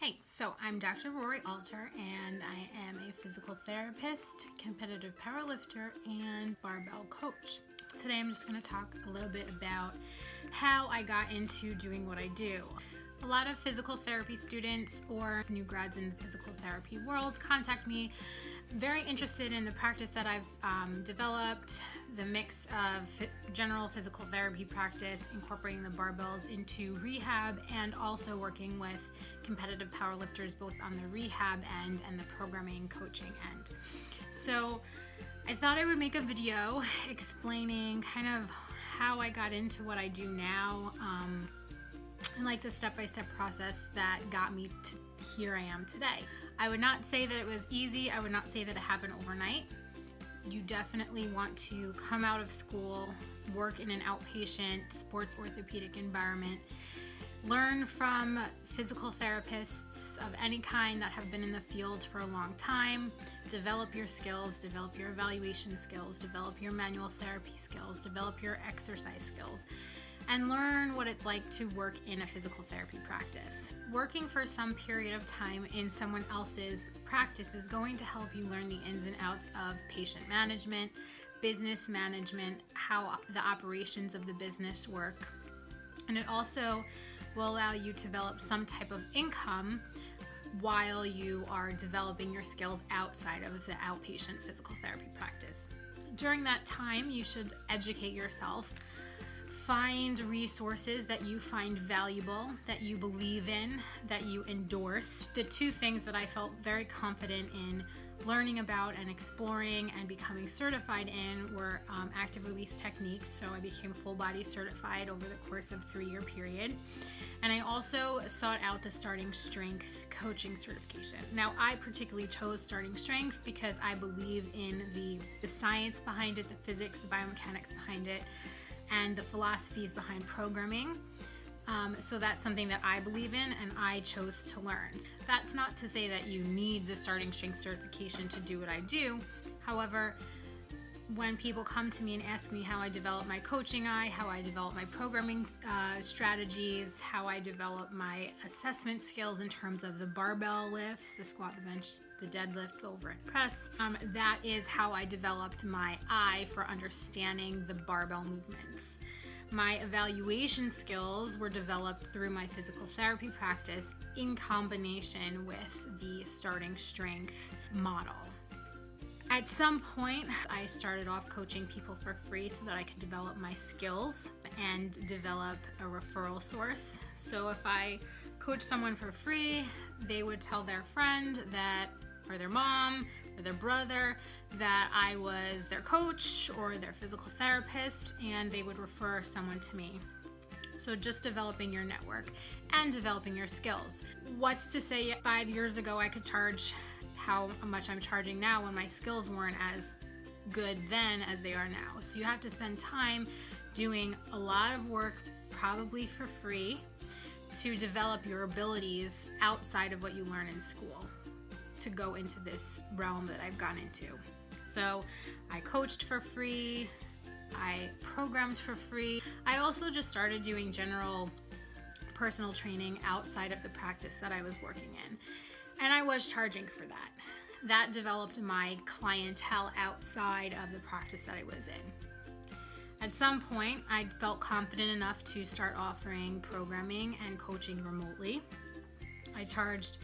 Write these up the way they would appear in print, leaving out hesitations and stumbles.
Hey, so I'm Dr. Rory Alter, and I am a physical therapist, competitive powerlifter, and barbell coach. Today I'm just going to talk a little bit about how I got into doing what I do. A lot of physical therapy students or new grads in the physical therapy world contact me, very interested in the practice that I've developed, the mix of general physical therapy practice, incorporating the barbells into rehab, and also working with competitive powerlifters both on the rehab end and the programming coaching end. So I thought I would make a video explaining kind of how I got into what I do now, and like the step-by-step process that got me to here I am today. I would not say that it was easy. I would not say that it happened overnight. You definitely want to come out of school, work in an outpatient sports orthopedic environment, learn from physical therapists of any kind that have been in the field for a long time, develop your skills, develop your evaluation skills, develop your manual therapy skills, develop your exercise skills, and learn what it's like to work in a physical therapy practice. Working for some period of time in someone else's practice is going to help you learn the ins and outs of patient management, business management, how the operations of the business work. And it also will allow you to develop some type of income while you are developing your skills outside of the outpatient physical therapy practice. During that time, you should educate yourself. Find resources that you find valuable, that you believe in, that you endorse. The two things that I felt very confident in learning about and exploring and becoming certified in were active release techniques. So I became full body certified over the course of a 3-year period. And I also sought out the starting strength coaching certification. Now, I particularly chose starting strength because I believe in the science behind it, the physics, the biomechanics behind it, and the philosophies behind programming. So that's something that I believe in and I chose to learn. That's not to say that you need the starting strength certification to do what I do. However, when people come to me and ask me how I develop my coaching eye, how I develop my programming strategies, how I develop my assessment skills in terms of the barbell lifts, the squat, the bench, the deadlift, the overhead press, that is how I developed my eye for understanding the barbell movements. My evaluation skills were developed through my physical therapy practice in combination with the starting strength model. At some point, I started off coaching people for free so that I could develop my skills and develop a referral source. So if I coach someone for free, they would tell their friend that, or their mom, or their brother, that I was their coach or their physical therapist, and they would refer someone to me. So just developing your network and developing your skills. What's to say 5 years ago I could charge how much I'm charging now when my skills weren't as good then as they are now. So you have to spend time doing a lot of work, probably for free, to develop your abilities outside of what you learn in school to go into this realm that I've gone into. So I coached for free, I programmed for free. I also just started doing general personal training outside of the practice that I was working in. And I was charging for that. That developed my clientele outside of the practice that I was in. At some point, I felt confident enough to start offering programming and coaching remotely. I charged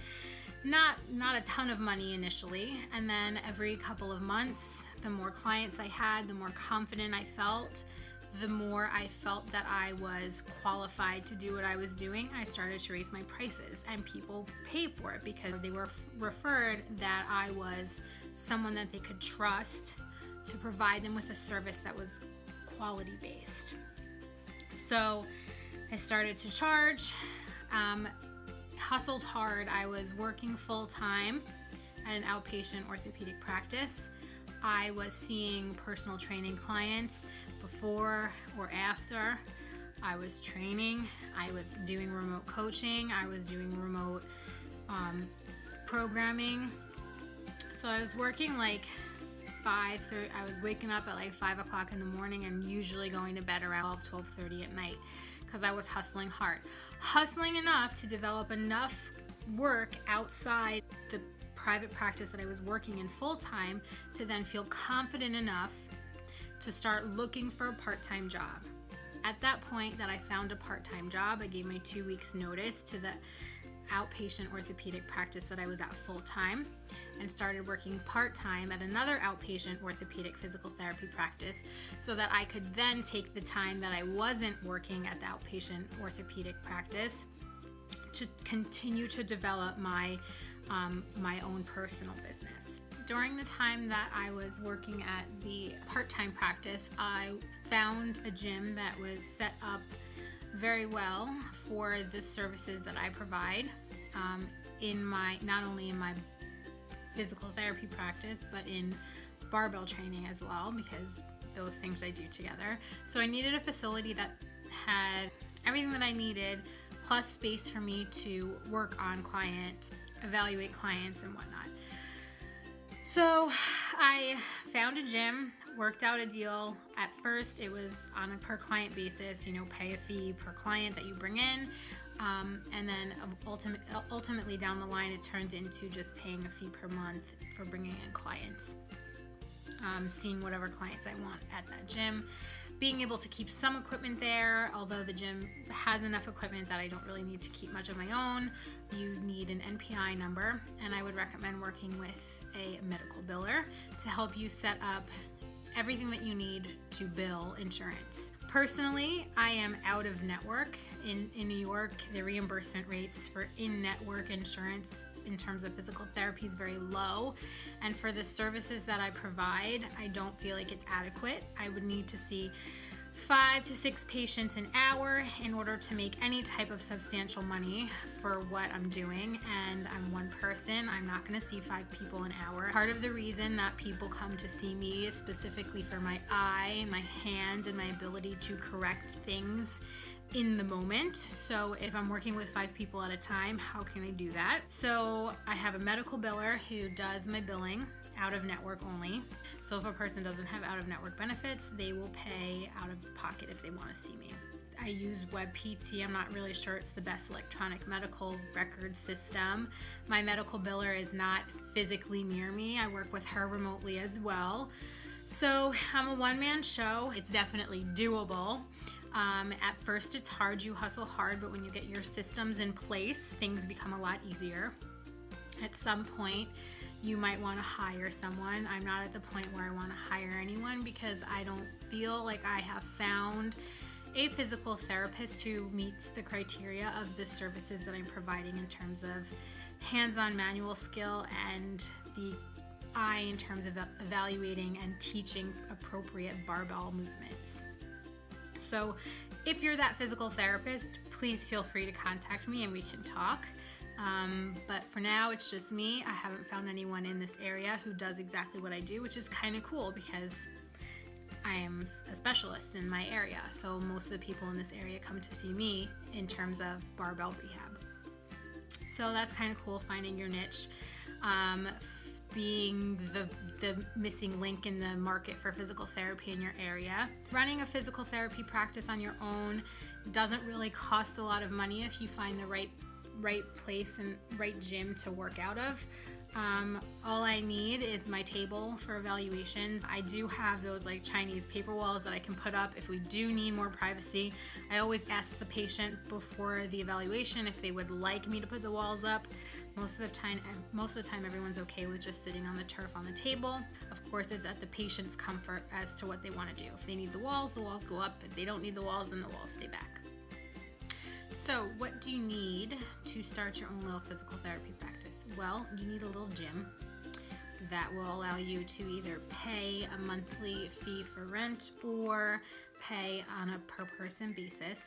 not a ton of money initially, and then every couple of months, the more clients I had, the more confident I felt, the more I felt that I was qualified to do what I was doing, I started to raise my prices, and people paid for it because they were referred that I was someone that they could trust to provide them with a service that was quality based. So I started to charge, hustled hard. I was working full time at an outpatient orthopedic practice. I was seeing personal training clients before or after I was training. I was doing remote coaching. I was doing remote programming. So I was working like 5:30. I was waking up at like 5 o'clock in the morning and usually going to bed around 12:30 at night because I was hustling hard. Hustling enough to develop enough work outside the private practice that I was working in full-time to then feel confident enough to start looking for a part-time job. At that point that I found a part-time job, I gave my 2 weeks notice to the outpatient orthopedic practice that I was at full-time and started working part-time at another outpatient orthopedic physical therapy practice so that I could then take the time that I wasn't working at the outpatient orthopedic practice to continue to develop my own personal business. During the time that I was working at the part-time practice, I found a gym that was set up very well for the services that I provide not only in my physical therapy practice, but in barbell training as well, because those things I do together. So I needed a facility that had everything that I needed, plus space for me to work on clients, evaluate clients and whatnot. So I found a gym, worked out a deal. At first it was on a per client basis, pay a fee per client that you bring in. And then ultimately down the line, it turned into just paying a fee per month for bringing in clients, seeing whatever clients I want at that gym, being able to keep some equipment there. Although the gym has enough equipment that I don't really need to keep much of my own, you need an NPI number, and I would recommend working with a medical biller to help you set up everything that you need to bill insurance. Personally, I am out of network. In New York, the reimbursement rates for in-network insurance in terms of physical therapy is very low, and for the services that I provide, I don't feel like it's adequate. I would need to see 5 to 6 patients an hour in order to make any type of substantial money for what I'm doing, and I'm one person. I'm not going to see 5 people an hour. Part of the reason that people come to see me is specifically for my eye, my hand, and my ability to correct things in the moment. So if I'm working with 5 people at a time, how can I do that? So I have a medical biller who does my billing out of network only. So if a person doesn't have out of network benefits, they will pay out of pocket if they want to see me. I use WebPT. I'm not really sure it's the best electronic medical record system. My medical biller is not physically near me. I work with her remotely as well. So I'm a one-man show. It's definitely doable. At first it's hard, you hustle hard, but when you get your systems in place, things become a lot easier. At some point, you might want to hire someone. I'm not at the point where I want to hire anyone because I don't feel like I have found a physical therapist who meets the criteria of the services that I'm providing in terms of hands-on manual skill and the eye in terms of evaluating and teaching appropriate barbell movements. So if you're that physical therapist, please feel free to contact me and we can talk. But for now, it's just me. I haven't found anyone in this area who does exactly what I do, which is kind of cool because I am a specialist in my area. So most of the people in this area come to see me in terms of barbell rehab. So that's kind of cool, finding your niche, being the missing link in the market for physical therapy in your area. Running a physical therapy practice on your own doesn't really cost a lot of money if you find the right place and right gym to work out of. All I need is my table for evaluations. I do have those like Chinese paper walls that I can put up if we do need more privacy. I always ask the patient before the evaluation if they would like me to put the walls up. Most of the time everyone's okay with just sitting on the turf on the table. Of course, it's at the patient's comfort as to what they want to do. If they need the walls go up. If they don't need the walls, then the walls stay back. So what do you need to start your own little physical therapy practice? Well, you need a little gym that will allow you to either pay a monthly fee for rent or pay on a per person basis.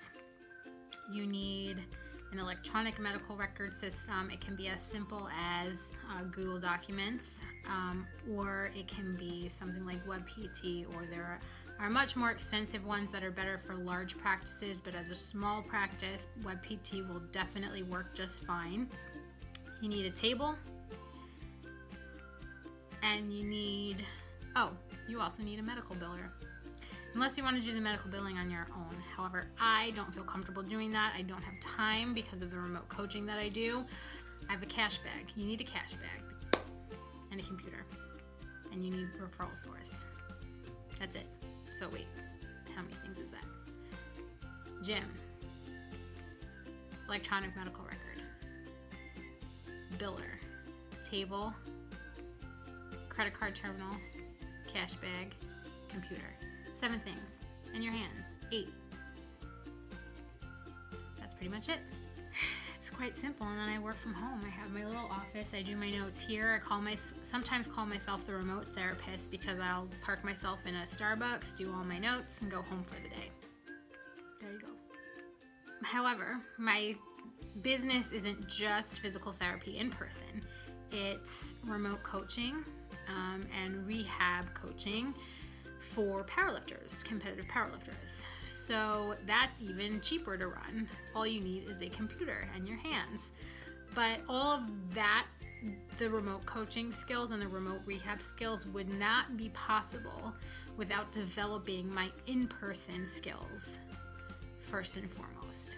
You need an electronic medical record system. It can be as simple as Google Documents, or it can be something like WebPT, or there are much more extensive ones that are better for large practices, but as a small practice, WebPT will definitely work just fine. You need a table, and you also need a medical biller. Unless you want to do the medical billing on your own. However, I don't feel comfortable doing that. I don't have time because of the remote coaching that I do. I have a cash bag. You need a cash bag and a computer, and you need referral source. That's it. So wait, how many things is that? Gym, electronic medical record, biller, table, credit card terminal, cash bag, computer. 7 things in your hands. 8. That's pretty much it. It's quite simple, and then I work from home. I have my little office. I do my notes here. I sometimes call myself the remote therapist because I'll park myself in a Starbucks, do all my notes, and go home for the day. There you go. However, my business isn't just physical therapy in person. It's remote coaching and rehab coaching for powerlifters, competitive powerlifters. So that's even cheaper to run. All you need is a computer and your hands. But all of that, the remote coaching skills and the remote rehab skills, would not be possible without developing my in-person skills first and foremost.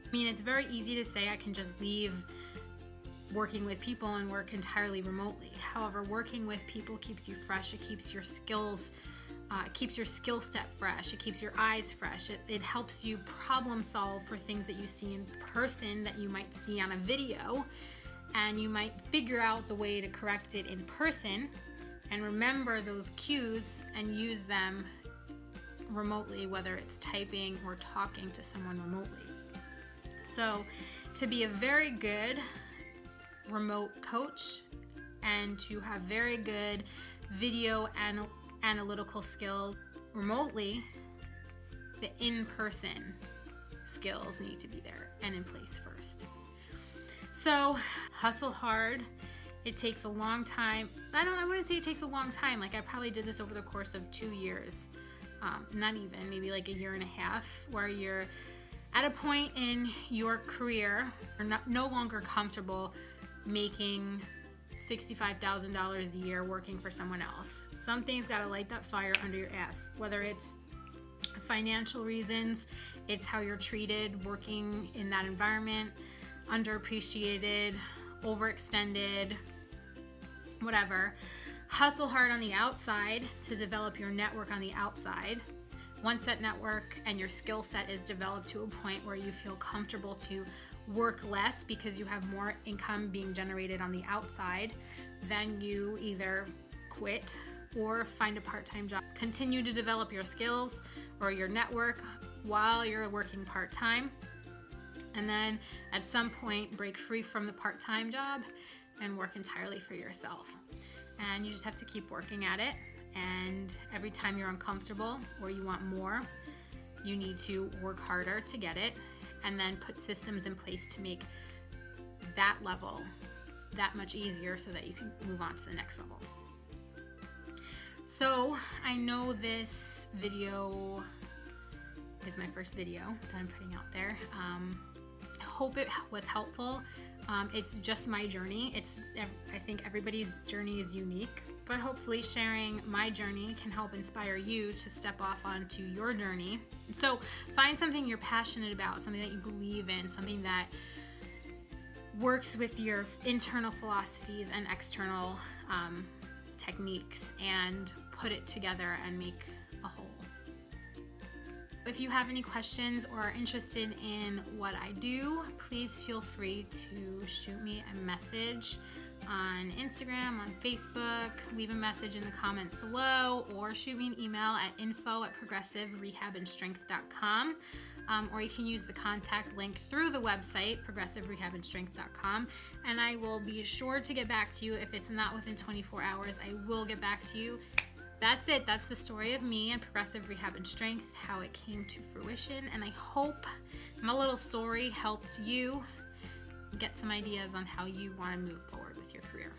I mean, it's very easy to say I can just leave working with people and work entirely remotely. However, working with people keeps you fresh. It keeps your skills, keeps your skill set fresh. It keeps your eyes fresh. It helps you problem solve for things that you see in person that you might see on a video, and you might figure out the way to correct it in person and remember those cues and use them remotely, whether it's typing or talking to someone remotely. So to be a very good remote coach and to have very good video analytical skills remotely, the in-person skills need to be there and in place first. So hustle hard. It takes a long time. I wouldn't say it takes a long time. Like, I probably did this over the course of 2 years. Not even, maybe like a year and a half, where you're at a point in your career, you're no longer comfortable making $65,000 a year working for someone else. Something's got to light that fire under your ass, whether it's financial reasons, it's how you're treated working in that environment, underappreciated, overextended, whatever. Hustle hard on the outside to develop your network on the outside. Once that network and your skill set is developed to a point where you feel comfortable to work less because you have more income being generated on the outside, then you either quit or find a part-time job. Continue to develop your skills or your network while you're working part-time, and then at some point break free from the part-time job and work entirely for yourself. And you just have to keep working at it, and every time you're uncomfortable or you want more, you need to work harder to get it, and then put systems in place to make that level that much easier so that you can move on to the next level. So I know this video is my first video that I'm putting out there. I hope it was helpful. It's just my journey. I think everybody's journey is unique, but hopefully sharing my journey can help inspire you to step off onto your journey. So find something you're passionate about, something that you believe in, something that works with your internal philosophies and external techniques, and put it together and make a whole. If you have any questions or are interested in what I do, please feel free to shoot me a message on Instagram, on Facebook, leave a message in the comments below, or shoot me an email at info@progressiverehabandstrength.com, or you can use the contact link through the website, progressiverehabandstrength.com, and I will be sure to get back to you. If it's not within 24 hours, I will get back to you. That's it. That's the story of me and Progressive Rehab and Strength, how it came to fruition, and I hope my little story helped you get some ideas on how you want to move forward with your career.